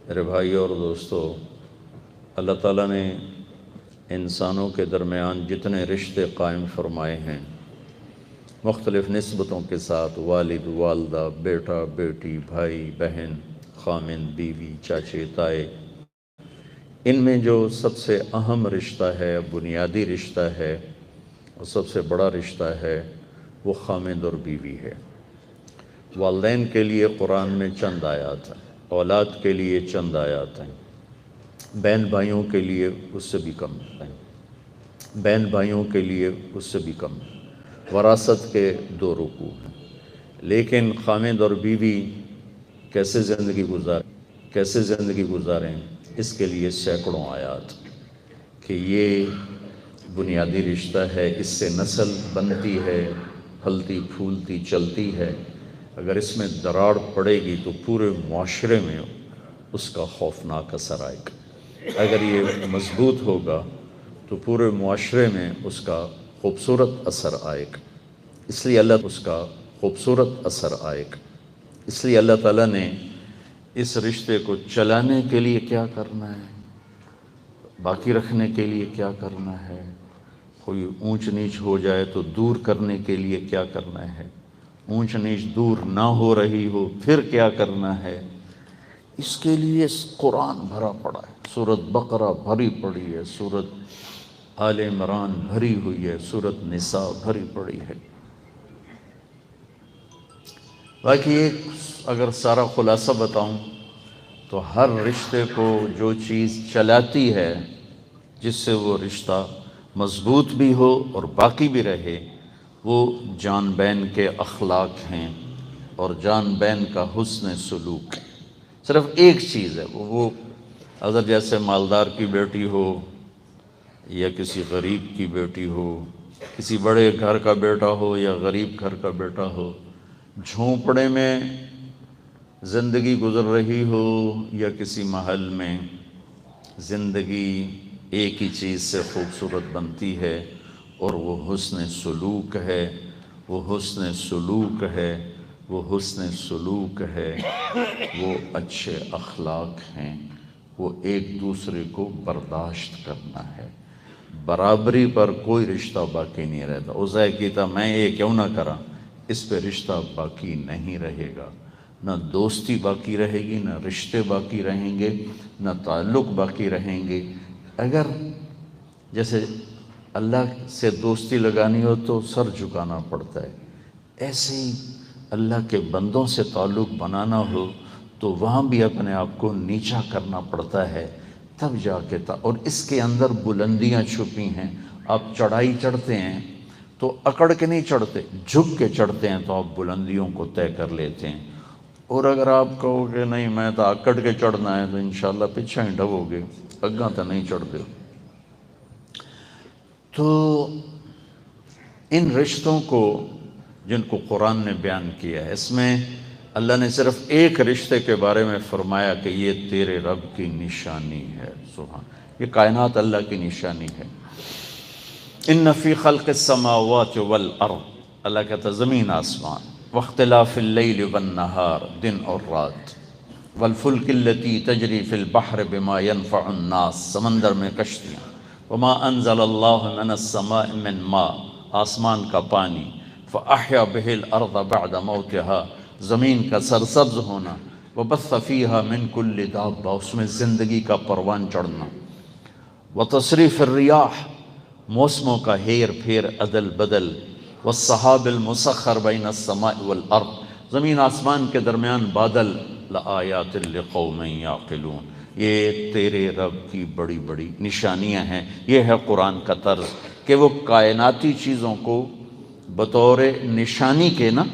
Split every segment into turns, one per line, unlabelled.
میرے بھائیوں اور دوستو، اللہ تعالیٰ نے انسانوں کے درمیان جتنے رشتے قائم فرمائے ہیں مختلف نسبتوں کے ساتھ، والد والدہ، بیٹا بیٹی، بھائی بہن، خامند بیوی، چاچے تائے، ان میں جو سب سے اہم رشتہ ہے، بنیادی رشتہ ہے اور سب سے بڑا رشتہ ہے وہ خامند اور بیوی ہے۔ والدین کے لیے قرآن میں چند آیات ہیں، اولاد کے لیے چند آیات ہیں، بہن بھائیوں کے لیے اس سے بھی کم ہیں، بہن بھائیوں کے لیے اس سے بھی کم ہیں، وراثت کے 2 رکوع ہیں۔ لیکن خامند اور بیوی کیسے زندگی گزاریں اس کے لیے سینکڑوں آیات کہ یہ بنیادی رشتہ ہے، اس سے نسل بنتی ہے، پھلتی پھولتی چلتی ہے۔ اگر اس میں دراڑ پڑے گی تو پورے معاشرے میں اس کا خوفناک اثر آئے گا۔ اگر یہ مضبوط ہوگا تو پورے معاشرے میں اس کا خوبصورت اثر آئے گا۔ اس لیے اللہ تعالیٰ نے اس رشتے کو چلانے کے لیے کیا کرنا ہے، باقی رکھنے کے لیے کیا کرنا ہے، کوئی اونچ نیچ ہو جائے تو دور کرنے کے لیے کیا کرنا ہے، اونچ نیچ دور نہ ہو رہی ہو پھر کیا کرنا ہے، اس کے لیے قرآن بھرا پڑا ہے۔ سورۃ بقرہ بھری پڑی ہے، سورۃ آل عمران بھری ہوئی ہے، سورۃ نساء بھری پڑی ہے۔ باقی ایک اگر سارا خلاصہ بتاؤں تو ہر رشتے کو جو چیز چلاتی ہے جس سے وہ رشتہ مضبوط بھی ہو اور باقی بھی رہے، وہ جان بین کے اخلاق ہیں اور جان بین کا حسن سلوک ہے۔ صرف ایک چیز ہے، وہ اگر جیسے مالدار کی بیٹی ہو یا کسی غریب کی بیٹی ہو، کسی بڑے گھر کا بیٹا ہو یا غریب گھر کا بیٹا ہو، جھونپڑے میں زندگی گزر رہی ہو یا کسی محل میں، زندگی ایک ہی چیز سے خوبصورت بنتی ہے اور وہ حسن سلوک ہے، وہ حسن سلوک ہے، وہ حسن سلوک ہے، وہ اچھے اخلاق ہیں، وہ ایک دوسرے کو برداشت کرنا ہے۔ برابری پر کوئی رشتہ باقی نہیں رہتا۔ عزیز کہتا میں یہ کیوں نہ کرا، اس پہ رشتہ باقی نہیں رہے گا، نہ دوستی باقی رہے گی، نہ رشتے باقی رہیں گے، نہ تعلق باقی رہیں گے۔ اگر جیسے اللہ سے دوستی لگانی ہو تو سر جھکانا پڑتا ہے، ایسے ہی اللہ کے بندوں سے تعلق بنانا ہو تو وہاں بھی اپنے آپ کو نیچا کرنا پڑتا ہے، تب جا کے اور اس کے اندر بلندیاں چھپی ہیں۔ آپ چڑھائی چڑھتے ہیں تو اکڑ کے نہیں چڑھتے، جھک کے چڑھتے ہیں تو آپ بلندیوں کو طے کر لیتے ہیں۔ اور اگر آپ کہو کہ نہیں میں تو اکڑ کے چڑھنا ہے تو انشاءاللہ پیچھے ہی ڈبو گے، اگاں تو نہیں چڑھتے۔ تو ان رشتوں کو جن کو قرآن نے بیان کیا ہے، اس میں اللہ نے صرف ایک رشتے کے بارے میں فرمایا کہ یہ تیرے رب کی نشانی ہے۔ سبحان، یہ کائنات اللہ کی نشانی ہے۔ ان فی خلق السماوات والارض، اللہ کہتا زمین آسمان، واختلاف اللیل والنہار، دن اور رات، والفلک التی تجری فی البحر بما ينفع الناس، سمندر میں کشتیاں، وما انزل اللہ من السماء من ماء، آسمان کا پانی، فاحیا بہ الارض بعد موتها، زمین کا سرسبز ہونا، وبث فیہا من کل دابہ، اس میں زندگی کا پروان چڑھنا، وتصریف الریاح، موسموں کا ہیر پھیر عدل بدل، والسحاب المسخر بین السماء والارض، زمین آسمان کے درمیان بادل، لآیات لقوم یعقلون، یہ تیرے رب کی بڑی بڑی نشانیاں ہیں۔ یہ ہے قرآن کا طرز کہ وہ کائناتی چیزوں کو بطور نشانی کے نا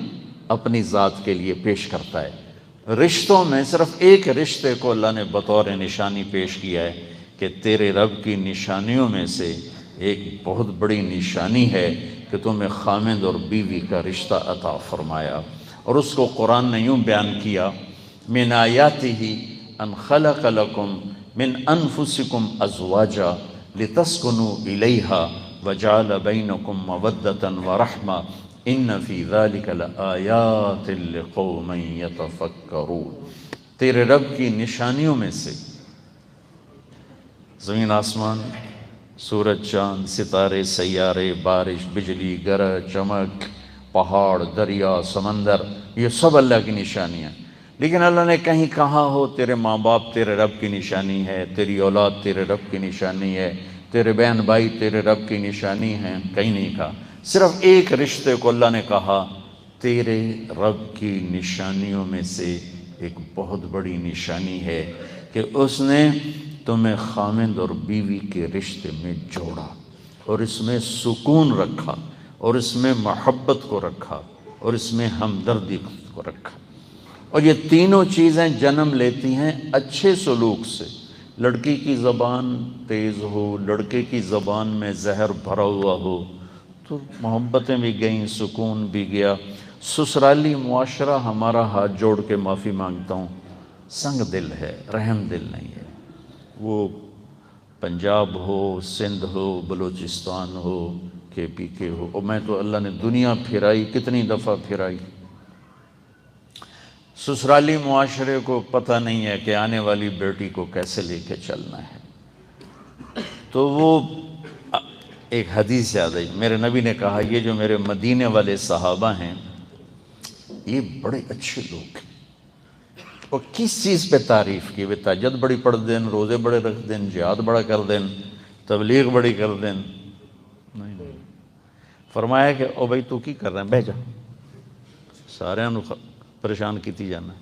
اپنی ذات کے لیے پیش کرتا ہے۔ رشتوں میں صرف ایک رشتے کو اللہ نے بطور نشانی پیش کیا ہے کہ تیرے رب کی نشانیوں میں سے ایک بہت بڑی نشانی ہے کہ تمہیں خامند اور بیوی کا رشتہ عطا فرمایا، اور اس کو قرآن نے یوں بیان کیا، من آیاتہ ان خلق لکم من انفسکم ازواجا لتسکنوا الیہا وجعل بینکم مودۃ ورحمہ ان فی ذلک لآیات لقوم یتفکرون۔ تیرے رب کی نشانیوں میں سے زمین آسمان، سورج چاند ستارے سیارے، بارش بجلی گرج چمک، پہاڑ دریا سمندر، یہ سب اللہ کی نشانیاں۔ لیکن اللہ نے کہیں کہا ہو تیرے ماں باپ تیرے رب کی نشانی ہے، تیری اولاد تیرے رب کی نشانی ہے، تیرے بہن بھائی تیرے رب کی نشانی ہیں، کہیں نہیں کہا۔ صرف ایک رشتے کو اللہ نے کہا تیرے رب کی نشانیوں میں سے ایک بہت بڑی نشانی ہے کہ اس نے تمہیں خامند اور بیوی کے رشتے میں جوڑا، اور اس میں سکون رکھا، اور اس میں محبت کو رکھا، اور اس میں ہمدردی کو رکھا۔ اور یہ تینوں چیزیں جنم لیتی ہیں اچھے سلوک سے۔ لڑکی کی زبان تیز ہو، لڑکے کی زبان میں زہر بھرا ہوا ہو تو محبتیں بھی گئیں، سکون بھی گیا۔ سسرالی معاشرہ ہمارا ہاتھ جوڑ کے معافی مانگتا ہوں سنگ دل ہے، رحم دل نہیں ہے۔ وہ پنجاب ہو، سندھ ہو، بلوچستان ہو، کے پی کے ہو، اور میں تو اللہ نے دنیا پھرائی، کتنی دفعہ پھرائی۔ سسرالی معاشرے کو پتہ نہیں ہے کہ آنے والی بیٹی کو کیسے لے کے چلنا ہے۔ تو وہ ایک حدیث یاد آئی، میرے نبی نے کہا یہ جو میرے مدینے والے صحابہ ہیں یہ بڑے اچھے لوگ ہیں۔ اور کس چیز پہ تعریف کی؟ وہ تہجد بڑی پڑھ دین، روزے بڑے رکھ دین، جہاد بڑا کر دین، تبلیغ بڑی کر دین، نہیں۔ فرمایا کہ او بھائی تو کی کر رہے ہیں، بہ جا، سارے پریشان کیتی جانا۔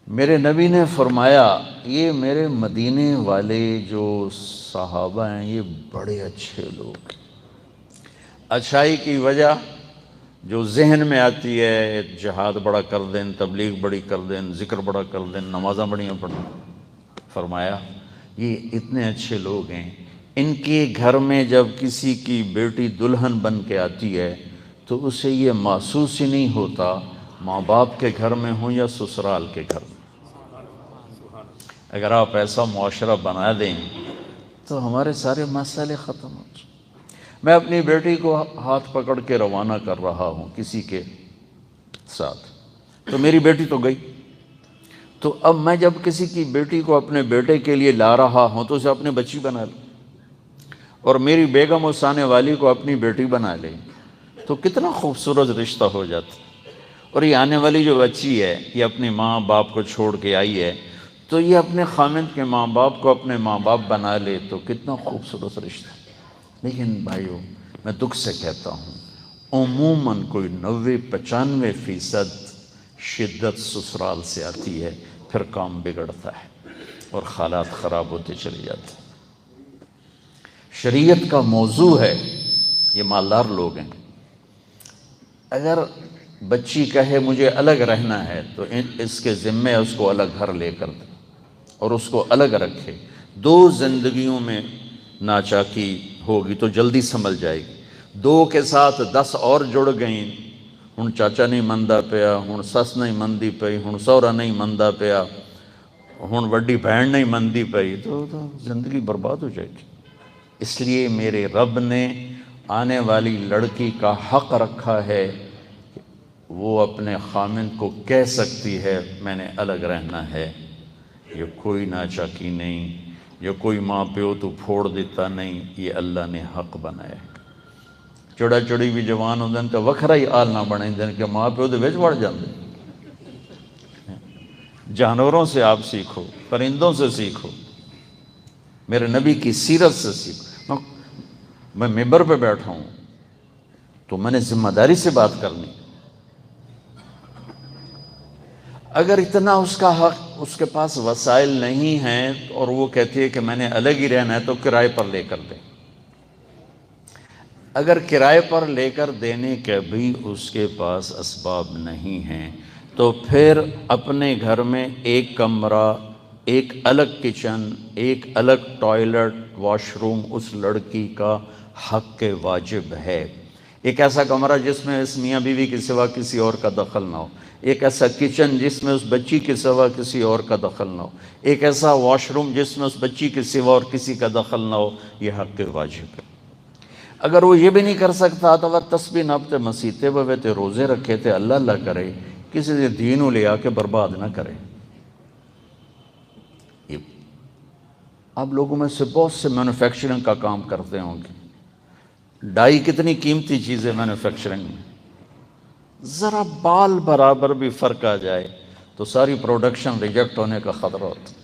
میرے نبی نے فرمایا یہ میرے مدینے والے جو صحابہ ہیں یہ بڑے اچھے لوگ ہیں۔ اچھائی کی وجہ جو ذہن میں آتی ہے، جہاد بڑا کر دیں، تبلیغ بڑی کر دیں، ذکر بڑا کر دیں، نمازاں بڑیاں پڑھیں۔ فرمایا یہ اتنے اچھے لوگ ہیں، ان کے گھر میں جب کسی کی بیٹی دلہن بن کے آتی ہے تو اسے یہ محسوس ہی نہیں ہوتا ماں باپ کے گھر میں ہوں یا سسرال کے گھر میں۔ اگر آپ ایسا معاشرہ بنا دیں تو ہمارے سارے مسئلے ختم ہو جائیں۔ میں اپنی بیٹی کو ہاتھ پکڑ کے روانہ کر رہا ہوں کسی کے ساتھ، تو میری بیٹی تو گئی، تو اب میں جب کسی کی بیٹی کو اپنے بیٹے کے لیے لا رہا ہوں تو اسے اپنی بچی بنا لوں، اور میری بیگم اس آنے والی کو اپنی بیٹی بنا لے تو کتنا خوبصورت رشتہ ہو جاتا۔ اور یہ آنے والی جو بچی ہے یہ اپنے ماں باپ کو چھوڑ کے آئی ہے تو یہ اپنے خامند کے ماں باپ کو اپنے ماں باپ بنا لے تو کتنا خوبصورت رشتہ۔ لیکن بھائیو میں دکھ سے کہتا ہوں عموماً کوئی 90-95% شدت سسرال سے آتی ہے، پھر کام بگڑتا ہے اور حالات خراب ہوتے چلے جاتے ہیں۔ شریعت کا موضوع ہے، یہ مالدار لوگ ہیں، اگر بچی کہے مجھے الگ رہنا ہے تو اس کے ذمے اس کو الگ گھر لے کر دے اور اس کو الگ رکھے۔ دو زندگیوں میں ناچاکی ہوگی تو جلدی سنبھل جائے گی۔ دو کے ساتھ 10 اور جڑ گئیں، ہن چاچا نہیں مندہ پیا، ہن سس نہیں مندی پئی، ہن سہرا نہیں مندہ پیا، ہن وڈی بہن نہیں مندی پئی، تو زندگی برباد ہو جائے گی۔ اس لیے میرے رب نے آنے والی لڑکی کا حق رکھا ہے کہ وہ اپنے خامند کو کہہ سکتی ہے میں نے الگ رہنا ہے۔ یہ کوئی ناچاکی نہیں، یہ کوئی ماں پیو تو پھوڑ دیتا نہیں، یہ اللہ نے حق بنایا ہے۔ چڑا چڑی بھی جوان ہوندے تو وکھرا ہی آل نہ بنے دیں کہ ماں پیو دے وچ وڑ جاندے۔ جانوروں سے آپ سیکھو، پرندوں سے سیکھو، میرے نبی کی سیرت سے سیکھو۔ میں ممبر پہ بیٹھا ہوں تو میں نے ذمہ داری سے بات کرنی۔ اگر اتنا اس کا حق، اس کے پاس وسائل نہیں ہیں اور وہ کہتی ہے کہ میں نے الگ ہی رہنا ہے تو کرائے پر لے کر دیں۔ اگر کرائے پر لے کر دینے کے بھی اس کے پاس اسباب نہیں ہیں تو پھر اپنے گھر میں ایک کمرہ، ایک الگ کچن، ایک الگ ٹوائلٹ، واش روم اس لڑکی کا حق کے واجب ہے۔ ایک ایسا کمرہ جس میں اس میاں بیوی کے سوا کسی اور کا دخل نہ ہو، ایک ایسا کچن جس میں اس بچی کے سوا کسی اور کا دخل نہ ہو، ایک ایسا واش روم جس میں اس بچی کے سوا اور کسی کا دخل نہ ہو، یہ حق کے واجب ہے۔ اگر وہ یہ بھی نہیں کر سکتا تو وہ تسبیح ناپتے مسیحتے ہوئے تھے، روزے رکھے تھے، اللہ اللہ کرے، کسی سے دینوں لے آ کے برباد نہ کرے۔ یہ آپ لوگوں میں سے بہت سے مینوفیکچرنگ کا کام کرتے ہوں گے، ڈائی کتنی قیمتی چیز ہے مینوفیکچرنگ میں، ذرا بال برابر بھی فرق آ جائے تو ساری پروڈکشن ریجیکٹ ہونے کا خطرہ ہوتا ہے۔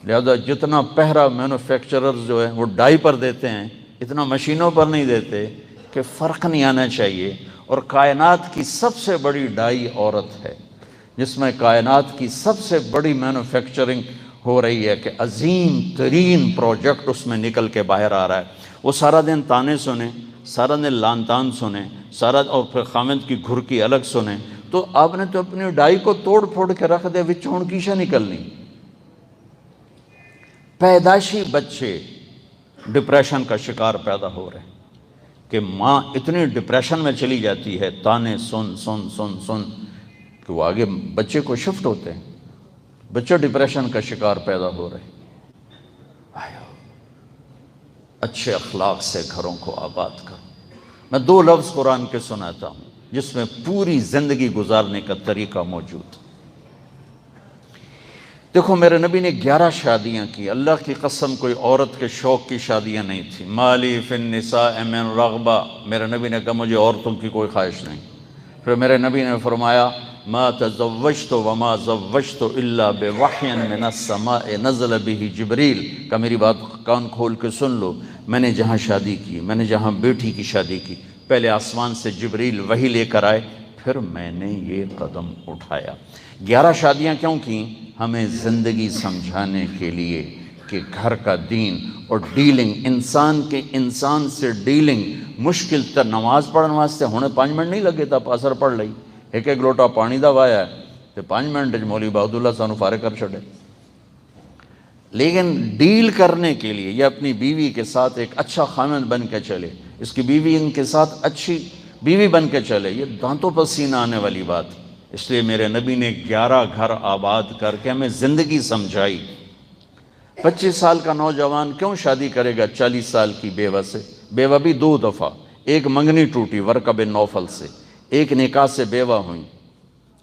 لہذا جتنا پہرا مینوفیکچررز جو ہے وہ ڈائی پر دیتے ہیں، اتنا مشینوں پر نہیں دیتے کہ فرق نہیں آنا چاہیے۔ اور کائنات کی سب سے بڑی ڈائی عورت ہے، جس میں کائنات کی سب سے بڑی مینوفیکچرنگ ہو رہی ہے کہ عظیم ترین پروجیکٹ اس میں نکل کے باہر آ رہا ہے۔ وہ سارا دن تانے سنیں، سارا دن لان تان سنیں، اور پھر خامند کی گھرکی الگ سنیں، تو آپ نے تو اپنی ڈائی کو توڑ پھوڑ کے رکھ دے، وچھون کیشہ نکلنی۔ پیدائشی بچے ڈپریشن کا شکار پیدا ہو رہے ہیں کہ ماں اتنی ڈپریشن میں چلی جاتی ہے، تانے سن سن سن سن کہ وہ آگے بچے کو شفٹ ہوتے ہیں، بچے ڈپریشن کا شکار پیدا ہو رہے ہیں۔ اچھے اخلاق سے گھروں کو آباد کرو۔ میں 2 لفظ قرآن کے سناتا ہوں جس میں پوری زندگی گزارنے کا طریقہ موجود۔ دیکھو میرے نبی نے 11 شادیاں کی، اللہ کی قسم کوئی عورت کے شوق کی شادیاں نہیں تھی۔ مالی فی النساء من رغبہ، میرے نبی نے کہا مجھے عورتوں کی کوئی خواہش نہیں۔ پھر میرے نبی نے فرمایا ما تزوجت وما زوجت الا بوحی من السماء نزل به جبریل، کہ میری بات کان کھول کے سن لو، میں نے جہاں شادی کی، میں نے جہاں بیٹی کی شادی کی، پہلے آسمان سے جبریل وحی لے کر آئے، پھر میں نے یہ قدم اٹھایا۔ 11 شادیاں کیوں کی؟ ہمیں زندگی سمجھانے کے لیے کہ گھر کا دین اور ڈیلنگ، انسان سے ڈیلنگ مشکل تر۔ نماز پڑھنے واسطے ہونے 5 منٹ نہیں لگے تھا، اثر پڑھ لئی، ایک لوٹا پانی دا وایا ہے تو 5 منٹ مولوی بہداللہ سانو فارغ کر چھڑے۔ لیکن ڈیل کرنے کے لیے یہ اپنی بیوی کے ساتھ ایک اچھا خامند بن کے چلے، اس کی بیوی ان کے ساتھ اچھی بیوی بن کے چلے، یہ دانتوں پر سینہ آنے والی بات۔ اس لیے میرے نبی نے 11 گھر آباد کر کے ہمیں زندگی سمجھائی۔ 25 سال کا نوجوان کیوں شادی کرے گا 40 سال کی بیوہ سے؟ بیوہ بھی 2 دفعہ، ایک منگنی ٹوٹی ورقہ بن نوفل سے، ایک نکاح سے بیوہ ہوئیں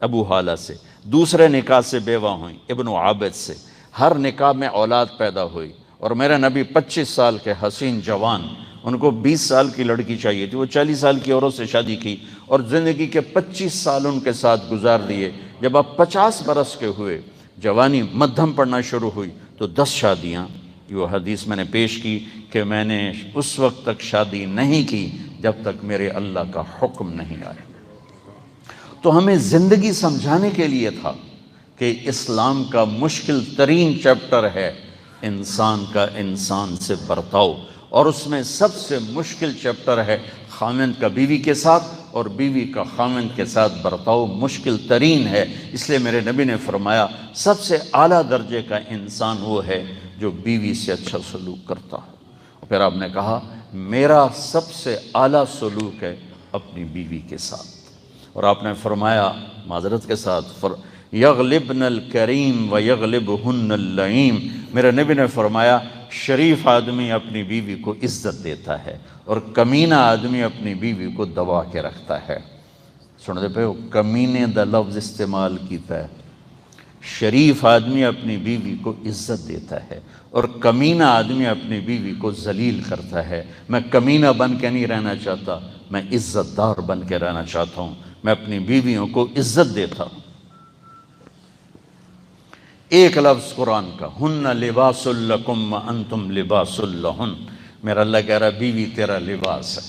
ابو حالہ سے، دوسرے نکاح سے بیوہ ہوئیں ابن عابد سے، ہر نکاح میں اولاد پیدا ہوئی۔ اور میرے نبی 25 سال کے حسین جوان، ان کو 20 سال کی لڑکی چاہیے تھی، وہ 40 سال کی عورت سے شادی کی اور زندگی کے 25 سال ان کے ساتھ گزار دیے۔ جب آپ 50 برس کے ہوئے، جوانی مدھم پڑنا شروع ہوئی تو 10 شادیاں۔ یہ حدیث میں نے پیش کی کہ میں نے اس وقت تک شادی نہیں کی جب تک میرے اللہ کا حکم نہیں آیا۔ تو ہمیں زندگی سمجھانے کے لیے تھا کہ اسلام کا مشکل ترین چیپٹر ہے انسان کا انسان سے برتاؤ، اور اس میں سب سے مشکل چیپٹر ہے خامند کا بیوی کے ساتھ، اور بیوی کا خامند کے ساتھ برتاؤ مشکل ترین ہے۔ اس لیے میرے نبی نے فرمایا سب سے اعلیٰ درجے کا انسان وہ ہے جو بیوی سے اچھا سلوک کرتا ہے۔ پھر آپ نے کہا میرا سب سے اعلیٰ سلوک ہے اپنی بیوی کے ساتھ، اور آپ نے فرمایا معذرت کے ساتھ یغلبن الکریم و یغلبہن اللئیم، میرے نبی نے فرمایا شریف آدمی اپنی بیوی کو عزت دیتا ہے اور کمینہ آدمی اپنی بیوی کو دبا کے رکھتا ہے۔ سن دے پہ کمینے دا لفظ استعمال کیتا ہے۔ شریف آدمی اپنی بیوی کو عزت دیتا ہے اور کمینہ آدمی اپنی بیوی کو ذلیل کرتا ہے۔ میں کمینہ بن کے نہیں رہنا چاہتا، میں عزت دار بن کے رہنا چاہتا ہوں، میں اپنی بیویوں کو عزت دیتا ہوں۔ ایک لفظ قرآن کا، ہن لباس لکم وانتم لباس لہن، میرا اللہ کہہ رہا ہے بیوی تیرا لباس ہے،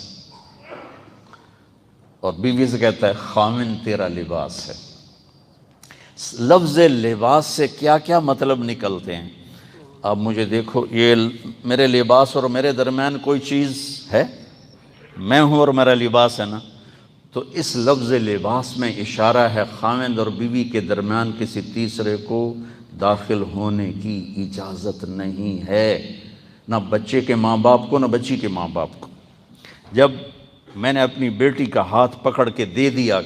اور بیوی سے کہتا ہے خامن تیرا لباس ہے۔ لفظ لباس سے کیا کیا مطلب نکلتے ہیں؟ اب مجھے دیکھو، یہ میرے لباس اور میرے درمیان کوئی چیز ہے؟ میں ہوں اور میرا لباس ہے نا، تو اس لفظ لباس میں اشارہ ہے خامند اور بیوی کے درمیان کسی تیسرے کو داخل ہونے کی اجازت نہیں ہے، نہ بچے کے ماں باپ کو نہ بچی کے ماں باپ کو۔ جب میں نے اپنی بیٹی کا ہاتھ پکڑ کے دے دیا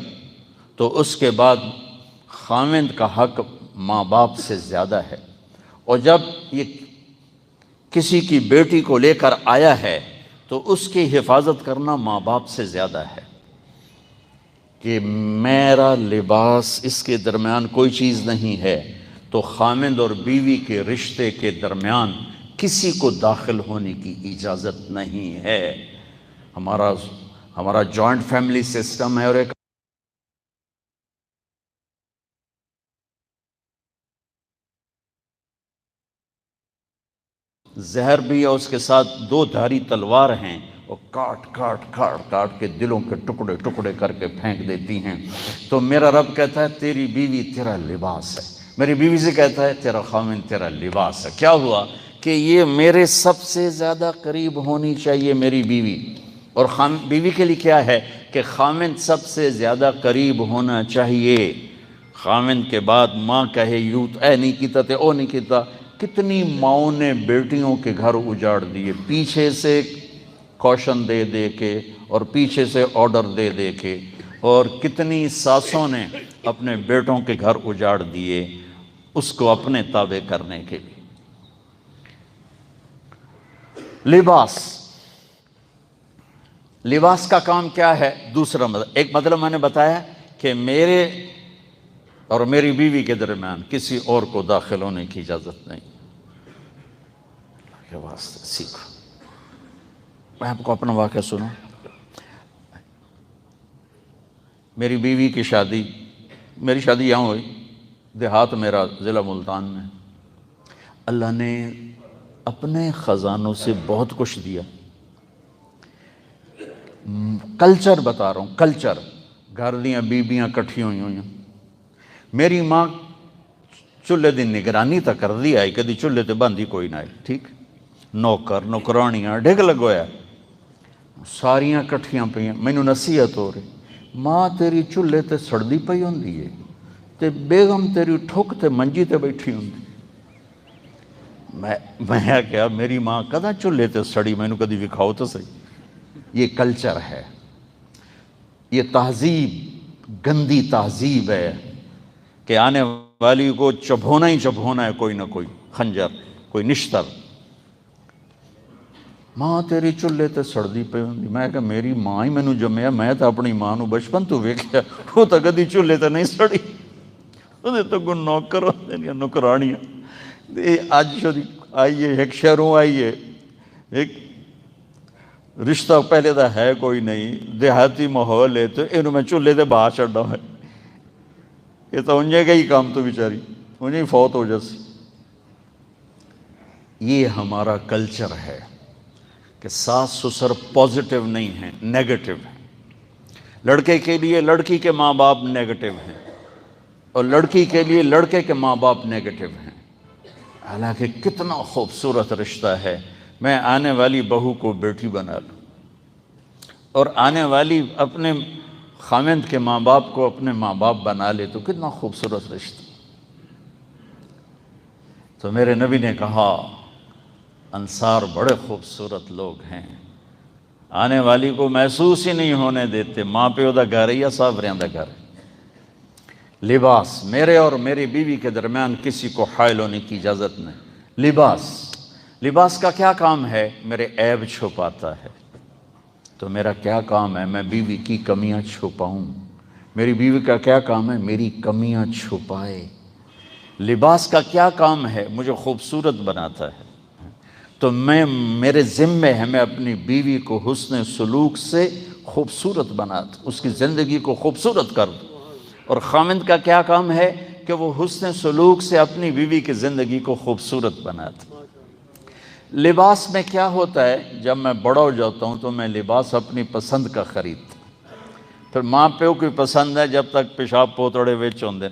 تو اس کے بعد خامند کا حق ماں باپ سے زیادہ ہے، اور جب یہ کسی کی بیٹی کو لے کر آیا ہے تو اس کی حفاظت کرنا ماں باپ سے زیادہ ہے، کہ میرا لباس اس کے درمیان کوئی چیز نہیں ہے، تو خامند اور بیوی کے رشتے کے درمیان کسی کو داخل ہونے کی اجازت نہیں ہے۔ ہمارا جوائنٹ فیملی سسٹم ہے، اور ایک زہر بھی ہے، اس کے ساتھ 2 دھاری تلوار ہیں، اور کاٹ کاٹ کاٹ کاٹ کے دلوں کے ٹکڑے ٹکڑے کر کے پھینک دیتی ہیں۔ تو میرا رب کہتا ہے تیری بیوی تیرا لباس ہے، میری بیوی سے کہتا ہے تیرا خامن تیرا لباس ہے۔ کیا ہوا کہ یہ میرے سب سے زیادہ قریب ہونی چاہیے میری بیوی، اور بیوی کے لیے کیا ہے کہ خامن سب سے زیادہ قریب ہونا چاہیے۔ خامن کے بعد ماں کہے یوں اے نہیں کیتا تے او نہیں کیتا۔ کتنی ماؤں نے بیٹیوں کے گھر اجاڑ دیے، پیچھے سے کوشن دے دے کے اور پیچھے سے آرڈر دے دے کے، اور کتنی ساسوں نے اپنے بیٹوں کے گھر اجاڑ دیے اس کو اپنے تابع کرنے کے لیے۔ لباس کا کام کیا ہے؟ دوسرا مطلب، ایک مطلب میں نے بتایا کہ میرے اور میری بیوی کے درمیان کسی اور کو داخل ہونے کی اجازت نہیں۔ کے واسطے سیکھو۔ میں آپ کو اپنا واقعہ سنوں۔ میری بیوی کی شادی، میری شادی یہاں ہوئی، دیہات میرا ضلع ملتان میں۔ اللہ نے اپنے خزانوں سے بہت کچھ دیا۔ کلچر بتا رہا ہوں، کلچر، گھر دیاں بیبیاں کٹھی ہوئی ہوئی ہیں۔ میری ماں چولہے دی نگرانی تا کر دی آئی، کدی چولہے تے بندی کوئی نہ آئی، ٹھیک، نوکر نوکرانیاں ڈھگ لگویا، ساریاں کٹھیاں پہ ہیں۔ مینوں نصیحت ہو رہی، ماں تیری چولہے تے سڑدی پئی ہوندی ہے تے بیگم تیری ٹھک تے منجی تے بیٹھی ہوندی۔ میں کیا میری ماں کدا چولہے تے سڑی، مینوں کدی وکھاؤ تو صحیح۔ یہ کلچر ہے، یہ تہذیب گندی تہذیب ہے کہ آنے والی کو چبھونا ہی چبھونا ہے، کوئی نہ کوئی خنجر، کوئی نشتر۔ ماں تیری چولہے تے سڑدی پئی ہوندی۔ میں کہ میری ماں ہی مینوں جمیا، میں تو اپنی ماں نو بچپن تو ویکھیا، وہ تو کدی چولہے تے نہیں سڑی، وہ تو کوئی نوکر ہوندے نوکرانیاں۔ اج آئیے ایک شہروں آئیے، ایک رشتہ پہلے تو ہے کوئی نہیں، دیہاتی ماحول ہے، تو انہوں میں چولہے تے باہر چڑھا ہے، یہ تو انجے گئی کام تو بیچاری انہیں ہی فوت ہو جاسی۔ یہ ہمارا کلچر ہے کہ ساس سسر پازیٹیو نہیں ہیں، نیگیٹو ہیں۔ لڑکے کے لیے لڑکی کے ماں باپ نیگیٹو ہیں، اور لڑکی کے لیے لڑکے کے ماں باپ نیگیٹو ہیں۔ حالانکہ کتنا خوبصورت رشتہ ہے، میں آنے والی بہو کو بیٹی بنا لوں، اور آنے والی اپنے خامند کے ماں باپ کو اپنے ماں باپ بنا لے، تو کتنا خوبصورت رشتہ۔ تو میرے نبی نے کہا انصار بڑے خوبصورت لوگ ہیں، آنے والی کو محسوس ہی نہیں ہونے دیتے ماں پیو دا گھر ہے یا سابریاں دا گھر ہے۔ لباس، میرے اور میری بیوی کے درمیان کسی کو حائل ہونے کی اجازت نہیں۔ لباس کا کیا کام ہے؟ میرے عیب چھپاتا ہے۔ تو میرا کیا کام ہے؟ میں بیوی کی کمیاں چھپاؤں۔ میری بیوی کا کیا کام ہے؟ میری کمیاں چھپائے۔ لباس کا کیا کام ہے؟ مجھے خوبصورت بناتا ہے۔ تو میرے ذمے ہے میں اپنی بیوی کو حسن سلوک سے خوبصورت بنا دوں، اس کی زندگی کو خوبصورت کر دوں۔ اور خامند کا کیا کام ہے کہ وہ حسن سلوک سے اپنی بیوی کی زندگی کو خوبصورت بنا دے۔ لباس میں کیا ہوتا ہے؟ جب میں بڑا ہو جاتا ہوں تو میں لباس اپنی پسند کا خریدتا ہوں۔ پھر ماں پیو کی پسند ہے جب تک پیشاب پوتڑے وچ ہوندے،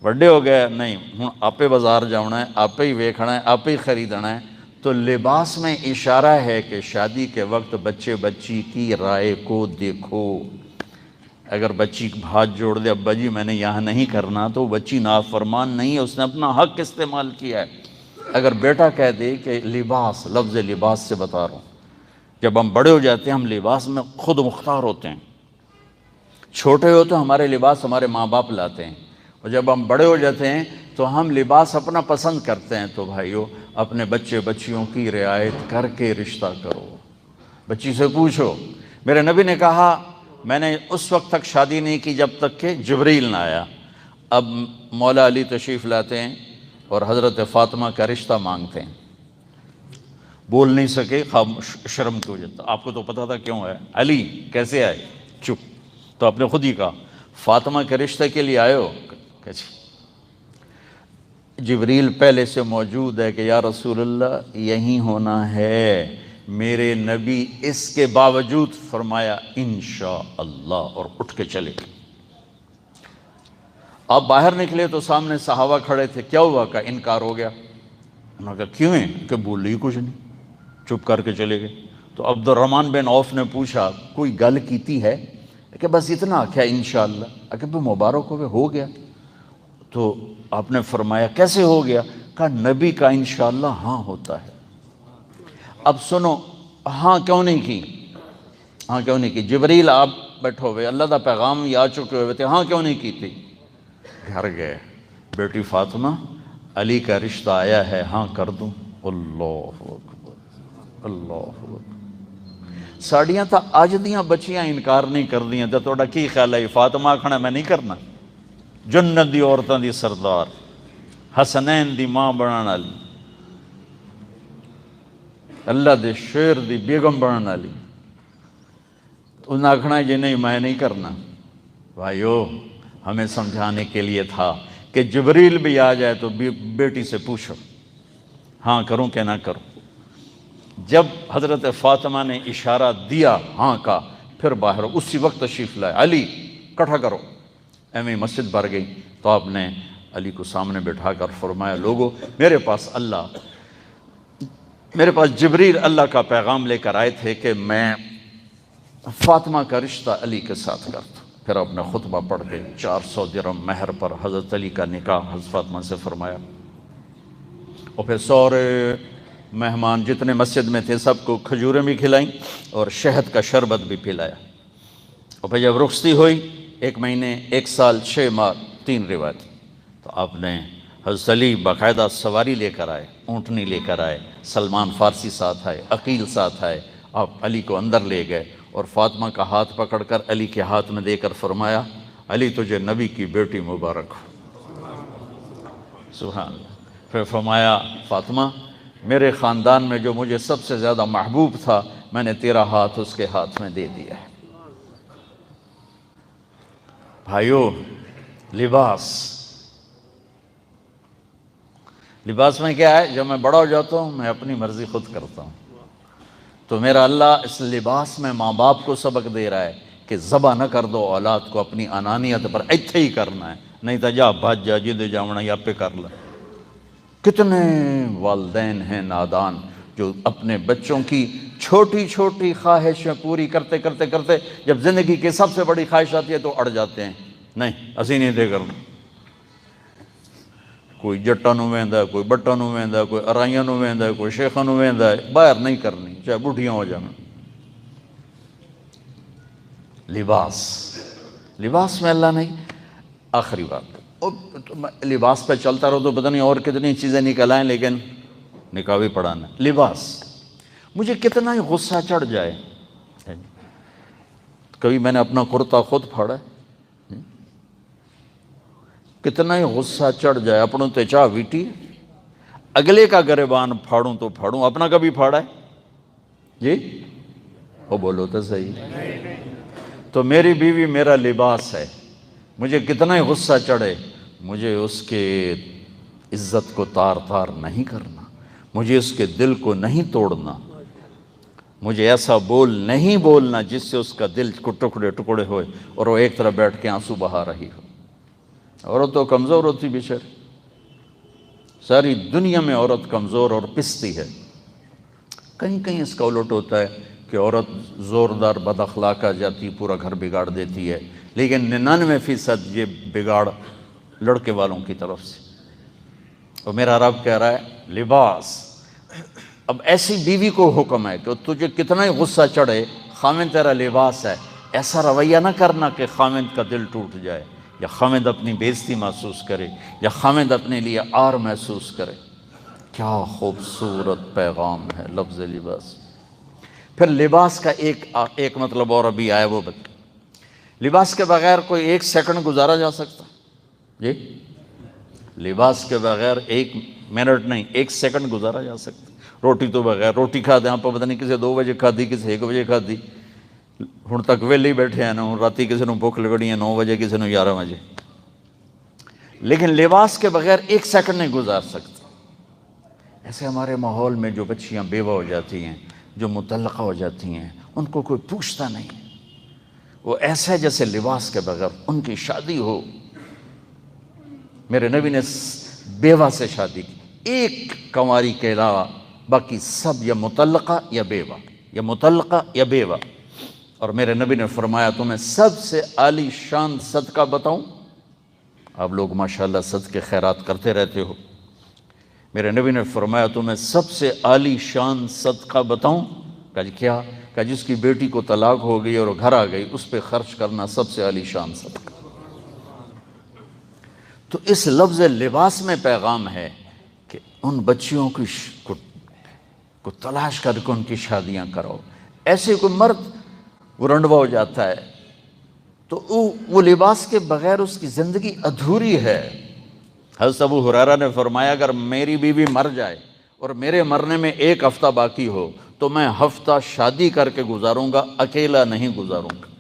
بڑے ہو گئے نہیں، ہوں آپے بازار جانا ہے، آپے ہی ویکھنا ہے، آپے ہی خریدنا ہے۔ تو لباس میں اشارہ ہے کہ شادی کے وقت بچے بچی کی رائے کو دیکھو۔ اگر بچی ہاتھ جوڑ دے ابا جی میں نے یہاں نہیں کرنا، تو بچی نافرمان نہیں ہے، اس نے اپنا حق استعمال کیا ہے۔ اگر بیٹا کہہ دے کہ لباس، لفظ لباس سے بتا رہا ہوں، جب ہم بڑے ہو جاتے ہیں ہم لباس میں خود مختار ہوتے ہیں۔ چھوٹے ہو تو ہمارے لباس ہمارے ماں باپ لاتے ہیں، اور جب ہم بڑے ہو جاتے ہیں تو ہم لباس اپنا پسند کرتے ہیں۔ تو بھائیو اپنے بچے بچیوں کی رعایت کر کے رشتہ کرو، بچی سے پوچھو۔ میرے نبی نے کہا میں نے اس وقت تک شادی نہیں کی جب تک کہ جبریل نہ آیا۔ اب مولا علی تشریف لاتے ہیں اور حضرت فاطمہ کا رشتہ مانگتے ہیں، بول نہیں سکے شرم کی وجہ سے۔ آپ کو تو پتا تھا کیوں ہے، علی کیسے آئے، چپ، تو آپ نے خود ہی کہا فاطمہ کے رشتے کے لیے آئے ہو؟ کیسے؟ جبریل پہلے سے موجود ہے کہ یا رسول اللہ یہی ہونا ہے، میرے نبی اس کے باوجود فرمایا انشاءاللہ، اور اٹھ کے چلے گئے۔ آپ باہر نکلے تو سامنے صحابہ کھڑے تھے، کیا ہوا؟ کہ انکار ہو گیا۔ انہوں نے کہا کیوں ہے؟ کہ بول رہی کچھ نہیں، چپ کر کے چلے گئے۔ تو عبد الرحمن بن عوف نے پوچھا کوئی گل کیتی ہے؟ کہ بس اتنا آکھیا انشاءاللہ۔ کہ مبارک ہو گیا۔ تو آپ نے فرمایا کیسے ہو گیا؟ کہا نبی کا انشاءاللہ ہاں ہوتا ہے۔ اب سنو، ہاں کیوں نہیں کی؟ ہاں کیوں نہیں کی؟ جبریل آپ بیٹھو ہوئے، اللہ دا پیغام ہی آ چکے ہوئے تھے، ہاں کیوں نہیں کی تھی؟ گھر گئے، بیٹی فاطمہ علی کا رشتہ آیا ہے، ہاں کر دوں؟ اللہ اکبر، اللہ اکبر۔ ساڑیاں تا اج دیاں بچیاں انکار نہیں کر دیاں، تے تہاڈا کی خیال ہے فاطمہ آکھنا میں نہیں کرنا؟ جنت دی عورتاں دی سردار، حسنین دی ماں بنان والی، اللہ دے شیر دی بیگم بنان والی، انہاں آکھنا جی نہیں میں نہیں کرنا۔ بھائیو ہمیں سمجھانے کے لیے تھا کہ جبریل بھی آ جائے تو بیٹی سے پوچھو ہاں کروں کہ نہ کروں۔ جب حضرت فاطمہ نے اشارہ دیا ہاں کا، پھر باہر اسی وقت تشریف لائے، علی کٹھا کرو، ایویں مسجد بھر گئی۔ تو آپ نے علی کو سامنے بٹھا کر فرمایا لوگو میرے پاس جبریل اللہ کا پیغام لے کر آئے تھے کہ میں فاطمہ کا رشتہ علی کے ساتھ کرتا۔ پھر آپ نے خطبہ پڑھ کے 400 درہم مہر پر حضرت علی کا نکاح حضرت فاطمہ سے فرمایا، اور پھر سارے مہمان جتنے مسجد میں تھے سب کو کھجوریں بھی کھلائیں اور شہد کا شربت بھی پلایا۔ اور پھر جب رخصتی ہوئی 1 مہینے 1 سال 6 ماہ 3 روایت، تو آپ نے حضرت علی باقاعدہ سواری لے کر آئے، اونٹنی لے کر آئے، سلمان فارسی ساتھ آئے، عقیل ساتھ آئے، آپ علی کو اندر لے گئے اور فاطمہ کا ہاتھ پکڑ کر علی کے ہاتھ میں دے کر فرمایا علی تجھے نبی کی بیٹی مبارک ہو۔ سبحان اللہ۔ پھر فرمایا فاطمہ میرے خاندان میں جو مجھے سب سے زیادہ محبوب تھا میں نے تیرا ہاتھ اس کے ہاتھ میں دے دیا ہے۔ بھائیو لباس میں کیا ہے؟ جب میں بڑا ہو جاتا ہوں میں اپنی مرضی خود کرتا ہوں، تو میرا اللہ اس لباس میں ماں باپ کو سبق دے رہا ہے کہ ذبح نہ کر دو اولاد کو اپنی انانیت پر، ایتھے ہی کرنا ہے، نہیں تو جا بھاج جا جدے جاونا یا پہ کر لے۔ کتنے والدین ہیں نادان جو اپنے بچوں کی چھوٹی چھوٹی خواہشیں پوری کرتے کرتے کرتے جب زندگی کی سب سے بڑی خواہش آتی ہے تو اڑ جاتے ہیں، نہیں اسی نہیں دے کرنا۔ کوئی جٹا نو ویندا ہے، کوئی بٹا نو ویندا ہے، کوئی ارائیاں نو ویندا ہے، کوئی شیخاں نو ویندا ہے، باہر نہیں کرنی چاہے بڈھیاں ہو جانا۔ لباس میں اللہ نہیں۔ آخری بات، لباس پہ چلتا رہو تو پتہ نہیں اور کتنی چیزیں نکل آئیں، لیکن نکاح بھی پڑھانا۔ لباس مجھے کتنا ہی غصہ چڑھ جائے، کبھی میں نے اپنا کرتا خود پھاڑا ہے، کتنا ہی غصہ چڑھ جائے اپنوں تے چاہ ویٹی، اگلے کا گریبان پھاڑوں تو پھاڑوں، اپنا کبھی پھاڑا ہے؟ جی وہ بولو تو صحیح۔ تو میری بیوی میرا لباس ہے، مجھے کتنا ہی غصہ چڑھے مجھے اس کے عزت کو تار تار نہیں کرنا، مجھے اس کے دل کو نہیں توڑنا، مجھے ایسا بول نہیں بولنا جس سے اس کا دل کو ٹکڑے ٹکڑے ہوئے اور وہ ایک طرف بیٹھ کے آنسو بہا رہی ہو۔ عورت تو کمزور ہوتی بیچاری، ساری دنیا میں عورت کمزور اور پستی ہے۔ کہیں کہیں اس کا الٹ ہوتا ہے کہ عورت زوردار بد اخلاق آ جاتی پورا گھر بگاڑ دیتی ہے، لیکن 99% یہ بگاڑ لڑکے والوں کی طرف سے۔ اور میرا رب کہہ رہا ہے لباس۔ اب ایسی بیوی کو حکم ہے کہ تجھے کتنا ہی غصہ چڑھے، خاوند تیرا لباس ہے، ایسا رویہ نہ کرنا کہ خاوند کا دل ٹوٹ جائے یا خاوند اپنی بے عزتی محسوس کرے یا خاوند اپنے لیے عار محسوس کرے۔ کیا خوبصورت پیغام ہے لفظ لباس۔ پھر لباس کا ایک مطلب اور ابھی آیا وہ لباس کے بغیر کوئی ایک سیکنڈ گزارا جا سکتا؟ جی، لباس کے بغیر ایک منٹ نہیں، ایک سیکنڈ گزارا جا سکتا؟ روٹی تو بغیر روٹی کھا دیں آپ پتہ نہیں کسی 2 بجے کھا دی، کسی 1 بجے کھا دی، ہن تک ویلے ہی بیٹھے ہیں نا، راتی کسی نو بھوک لگڑی ہے 9 بجے، کسی نو 11 بجے، لیکن لباس کے بغیر ایک سیکنڈ نہیں گزار سکتے۔ ایسے ہمارے ماحول میں جو بچیاں بیوہ ہو جاتی ہیں، جو مطلقہ ہو جاتی ہیں، ان کو کوئی پوچھتا نہیں، وہ ایسے جیسے لباس کے بغیر ان کی شادی ہو۔ میرے نبی نے بیوہ سے شادی کی، ایک کنواری کے علاوہ باقی سب یا مطلقہ یا بیوہ، یا مطلقہ یا بیوہ۔ اور میرے نبی نے فرمایا تمہیں سب سے عالی شان صدقہ بتاؤں؟ آپ لوگ ماشاءاللہ صدقے خیرات کرتے رہتے ہو۔ میرے نبی نے فرمایا تمہیں سب سے عالی شان صدقہ بتاؤں؟ کہا جی کیا؟ کہا جس کی بیٹی کو طلاق ہو گئی اور گھر آ گئی، اس پہ خرچ کرنا سب سے عالی شان صدقہ۔ تو اس لفظ لباس میں پیغام ہے کہ ان بچیوں کو تلاش کر کے ان کی شادیاں کرو۔ ایسے کوئی مرد وہ رنڈوا ہو جاتا ہے تو وہ لباس کے بغیر اس کی زندگی ادھوری ہے۔ حضرت ابو ہریرہ نے فرمایا اگر میری بیوی مر جائے اور میرے مرنے میں 1 ہفتہ باقی ہو تو میں ہفتہ شادی کر کے گزاروں گا، اکیلا نہیں گزاروں گا۔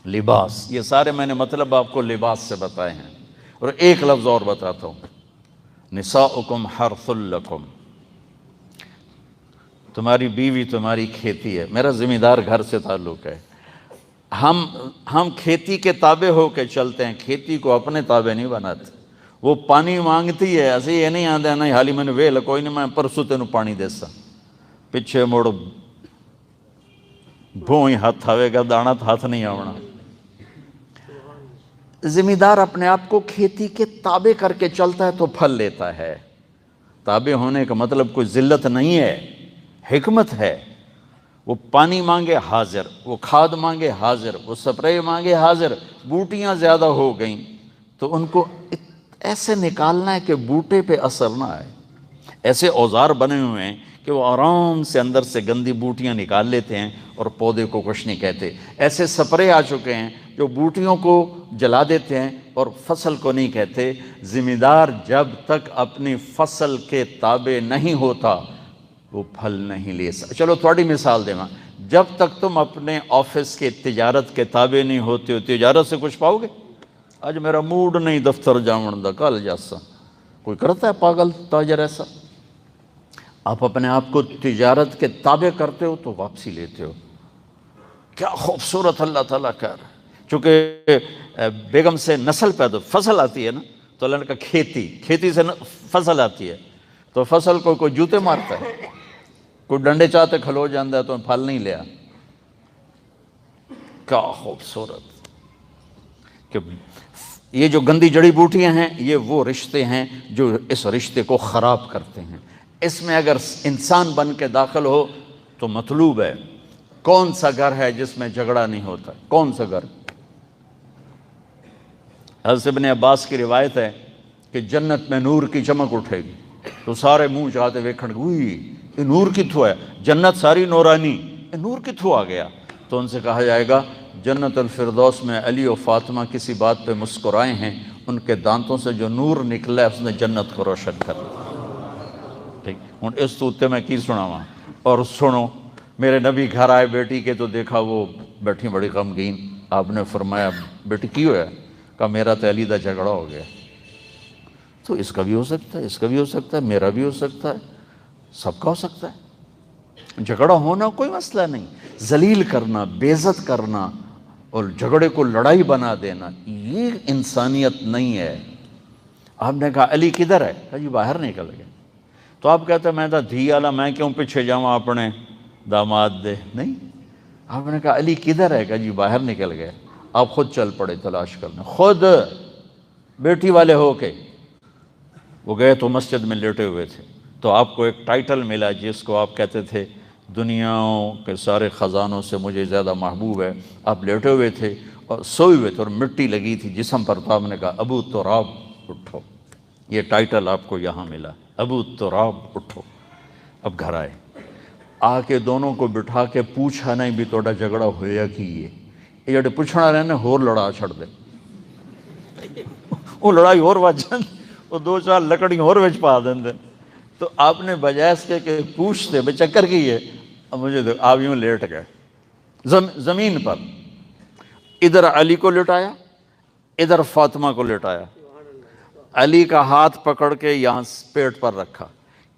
لباس، یہ سارے میں نے مطلب آپ کو لباس سے بتائے ہیں۔ اور ایک لفظ اور بتاتا ہوں، نساؤکم حرث لکم، تمہاری بیوی تمہاری کھیتی ہے۔ میرا ذمہ دار گھر سے تعلق ہے، ہم کھیتی کے تابع ہو کے چلتے ہیں، کھیتی کو اپنے تابع نہیں بناتے۔ وہ پانی مانگتی ہے، ایسے یہ نہیں آدھا نہیں حالی میں نے ویل کوئی نہیں میں پرسوں تینوں پانی دے سا، پچھے مڑ بھوئی ہاتھ آوے گا دانا تو ہاتھ نہیں آونا۔ ذمہ دار اپنے آپ کو کھیتی کے تابع کر کے چلتا ہے تو پھل لیتا ہے۔ تابع ہونے کا مطلب کوئی ذلت نہیں ہے، حکمت ہے۔ وہ پانی مانگے حاضر، وہ کھاد مانگے حاضر، وہ سپرے مانگے حاضر۔ بوٹیاں زیادہ ہو گئیں تو ان کو ایسے نکالنا ہے کہ بوٹے پہ اثر نہ آئے۔ ایسے اوزار بنے ہوئے ہیں کہ وہ آرام سے اندر سے گندی بوٹیاں نکال لیتے ہیں اور پودے کو کچھ نہیں کہتے۔ ایسے سپرے آ چکے ہیں جو بوٹیوں کو جلا دیتے ہیں اور فصل کو نہیں کہتے۔ ذمہ دار جب تک اپنی فصل کے تابع نہیں ہوتا وہ پھل نہیں لے سکتا۔ چلو تھوڑی مثال دے، جب تک تم اپنے آفس کے تجارت کے تابع نہیں ہوتے ہو تجارت سے کچھ پاؤ گے؟ آج میرا موڈ نہیں دفتر جاون دا، کل جاسا، کوئی کرتا ہے پاگل تاجر ایسا؟ آپ اپنے آپ کو تجارت کے تابع کرتے ہو تو واپسی لیتے ہو۔ کیا خوبصورت اللہ تعالیٰ کہہ رہا ہے، چونکہ بیگم سے نسل پیدا فصل آتی ہے نا، تو اللہ نے کہا کھیتی سے فصل آتی ہے، تو فصل کو کوئی جوتے مارتا ہے، کوئی ڈنڈے چاہتے کھلو جاندہ ہے تو پھل نہیں لیا۔ کیا خوبصورت کہ یہ جو گندی جڑی بوٹیاں ہیں یہ وہ رشتے ہیں جو اس رشتے کو خراب کرتے ہیں۔ اس میں اگر انسان بن کے داخل ہو تو مطلوب ہے۔ کون سا گھر ہے جس میں جھگڑا نہیں ہوتا؟ کون سا گھر؟ حضرت ابن عباس کی روایت ہے کہ جنت میں نور کی چمک اٹھے گی تو سارے منہ چاہتے ویکھن گے یہ نور کتھوں ہے، جنت ساری نورانی، یہ نور کتھوں آ گیا؟ تو ان سے کہا جائے گا جنت الفردوس میں علی و فاطمہ کسی بات پہ مسکرائے ہیں، ان کے دانتوں سے جو نور نکلا ہے اس نے جنت کو روشن کر دیا۔ ٹھیک، ہوں اس توتے میں کی سناواں؟ اور سنو، میرے نبی گھر آئے بیٹی کے تو دیکھا وہ بیٹھی بڑی غمگین۔ آپ نے فرمایا بیٹی کی ہوا ہے؟ کہا میرا تو علی دا جھگڑا ہو گیا۔ تو اس کا بھی ہو سکتا ہے، اس کا بھی ہو سکتا ہے، میرا بھی ہو سکتا ہے، سب کا ہو سکتا ہے۔ جھگڑا ہونا کوئی مسئلہ نہیں، ذلیل کرنا، بے عزت کرنا اور جھگڑے کو لڑائی بنا دینا یہ انسانیت نہیں ہے۔ آپ نے کہا علی کدھر ہے؟ کہا جی باہر نکل گیا۔ تو آپ کہتے ہیں میں تو دھی آلا، میں کیوں پیچھے جاؤں اپنے داماد دے؟ نہیں، آپ نے کہا علی کدھر ہے؟ کہا جی باہر نکل گئے۔ آپ خود چل پڑے تلاش کرنے، خود بیٹی والے ہو کے وہ گئے تو مسجد میں لیٹے ہوئے تھے، تو آپ کو ایک ٹائٹل ملا جس کو آپ کہتے تھے دنیاؤں کے سارے خزانوں سے مجھے زیادہ محبوب ہے۔ آپ لیٹے ہوئے تھے اور سوئے ہوئے تھے اور مٹی لگی تھی جسم پر، تو آپ نے کہا ابو تراب اٹھو، یہ ٹائٹل آپ کو یہاں ملا، ابو تراب اٹھو۔ اب گھر آئے، آ کے دونوں کو بٹھا کے پوچھا نہیں بھی توڑا جھگڑا ہویا کی یہ جڑے پوچھنا رہے نے ہور لڑا چھڑ دے، وہ لڑائی اور وج جاندی، وہ دو چار لکڑیاں اور وچ پا دیندے۔ تو آپ نے بجائے اس کے کہ پوچھتے بے چکر کی ہے، اب مجھے آپ یوں لیٹ گئے زمین پر، ادھر علی کو لٹایا، ادھر فاطمہ کو لٹایا، علی کا ہاتھ پکڑ کے یہاں پیٹ پر رکھا،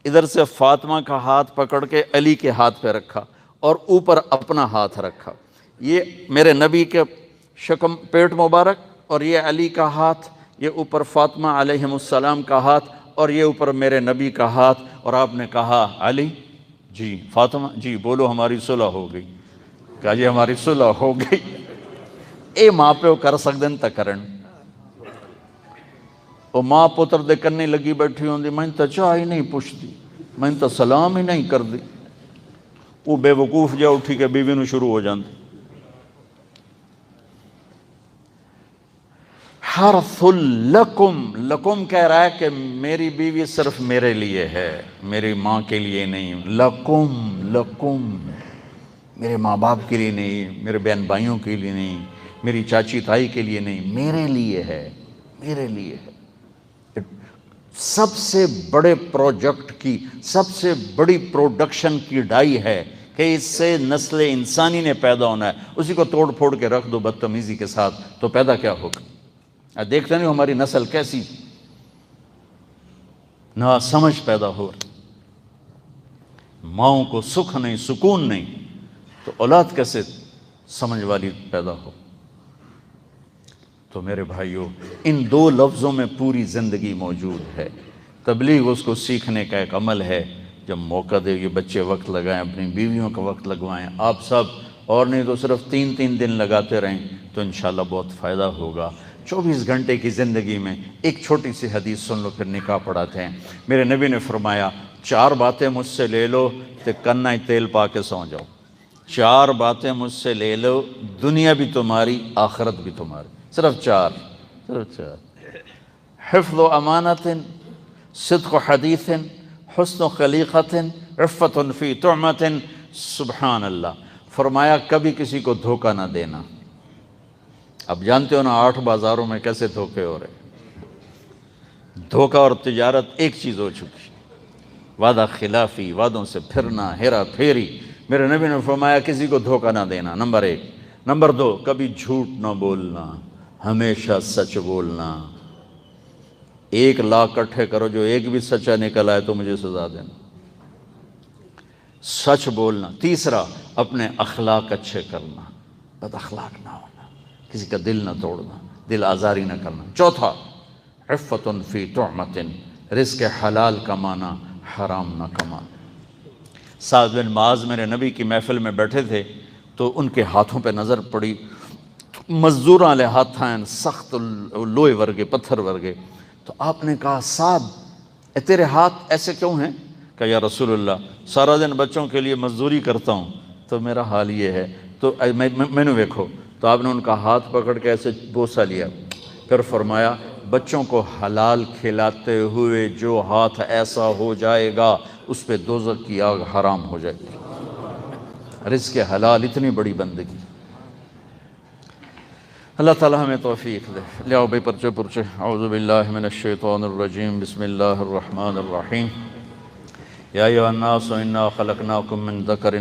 ادھر سے فاطمہ کا ہاتھ پکڑ کے علی کے ہاتھ پہ رکھا، اور اوپر اپنا ہاتھ رکھا۔ یہ میرے نبی کے شکم پیٹ مبارک، اور یہ علی کا ہاتھ، یہ اوپر فاطمہ علیہ السلام کا ہاتھ، اور یہ اوپر میرے نبی کا ہاتھ۔ اور آپ نے کہا علی جی، فاطمہ جی، بولو ہماری صلح ہو گئی۔ کہا جی ہماری صلح ہو گئی۔ اے ماں پیو کر سکدن تا کرن، وہ ماں پتر دے کنی لگی بیٹھی ہوندی، میں تا چاہ ہی نہیں پوچھتی، میں تا سلام ہی نہیں کر دی، وہ بے وقوف جا اٹھی کے بیوی نو شروع ہو جاندی۔ حرث لکم، لکم کہہ رہا ہے کہ میری بیوی صرف میرے لیے ہے، میری ماں کے لیے نہیں۔ لکم، لکم، میرے ماں باپ کے لیے نہیں، میرے بہن بھائیوں کے لیے نہیں، میری چاچی تائی کے لیے نہیں، میرے لیے ہے، میرے لیے ہے۔ سب سے بڑے پروجیکٹ کی، سب سے بڑی پروڈکشن کی ڈائی ہے کہ اس سے نسل انسانی نے پیدا ہونا ہے، اسی کو توڑ پھوڑ کے رکھ دو بدتمیزی کے ساتھ تو پیدا کیا ہوگا؟ دیکھتے نہیں ہماری نسل کیسی نا سمجھ پیدا ہو رہی، ماؤں کو سکھ نہیں، سکون نہیں، تو اولاد کیسے سمجھ والی پیدا ہو؟ تو میرے بھائیوں، ان دو لفظوں میں پوری زندگی موجود ہے۔ تبلیغ اس کو سیکھنے کا ایک عمل ہے، جب موقع دے یہ بچے وقت لگائیں، اپنی بیویوں کا وقت لگوائیں، آپ سب، اور نہیں تو صرف 3 دن لگاتے رہیں تو انشاءاللہ بہت فائدہ ہوگا۔ 24 گھنٹے کی زندگی میں ایک چھوٹی سی حدیث سن لو، پھر نکاح پڑھاتے ہیں۔ میرے نبی نے فرمایا 4 باتیں مجھ سے لے لو تے کنائیں تیل پا کے سو جاؤ۔ 4 باتیں مجھ سے لے لو، دنیا بھی تمہاری، آخرت بھی تمہاری، صرف 4، صرف 4۔ حفظ و امانت، صدق و حدیث، حسن و خلیقت، عفت فی طعمت۔ سبحان اللہ، فرمایا کبھی کسی کو دھوکہ نہ دینا۔ اب جانتے ہو نا 8 بازاروں میں کیسے دھوکے ہو رہے، دھوکہ اور تجارت ایک چیز ہو چکی، وعدہ خلافی، وعدوں سے پھرنا، ہیرا پھیری۔ میرے نبی نے فرمایا کسی کو دھوکہ نہ دینا، نمبر 1۔ نمبر 2، کبھی جھوٹ نہ بولنا، ہمیشہ سچ بولنا۔ 1 لاکھ اکٹھے کرو، جو ایک بھی سچا نکل آئے تو مجھے سزا دینا۔ سچ بولنا۔ تیسرا، اپنے اخلاق اچھے کرنا، بد اخلاق نہ ہونا، کسی کا دل نہ توڑنا، دل آزاری نہ کرنا۔ چوتھا، عفت فی طعمت، رزق حلال کمانا، حرام نہ کمانا۔ سعد بن معاذ میرے نبی کی محفل میں بیٹھے تھے تو ان کے ہاتھوں پہ نظر پڑی، مزدوراں والے ہاتھ ہیں، سخت لوہے ورگے، پتھر ورگے۔ تو آپ نے کہا سعد تیرے ہاتھ ایسے کیوں ہیں؟ کہ یا رسول اللہ سارا دن بچوں کے لیے مزدوری کرتا ہوں تو میرا حال یہ ہے، تو میں نے دیکھو۔ تو آپ نے ان کا ہاتھ پکڑ کے ایسے بوسہ لیا، پھر فرمایا بچوں کو حلال کھلاتے ہوئے جو ہاتھ ایسا ہو جائے گا اس پہ دوزخ کی آگ حرام ہو جائے گی۔ رزق حلال اتنی بڑی بندگی، اللہ تعالی ہمیں توفیق دے۔ لیاؤ بھائی پرچے پرچے۔ اعوذ باللہ من الشیطان الرجیم، بسم اللہ الرحمن الرحیم۔ یا ایھا الناس انا خلقناکم من ذکر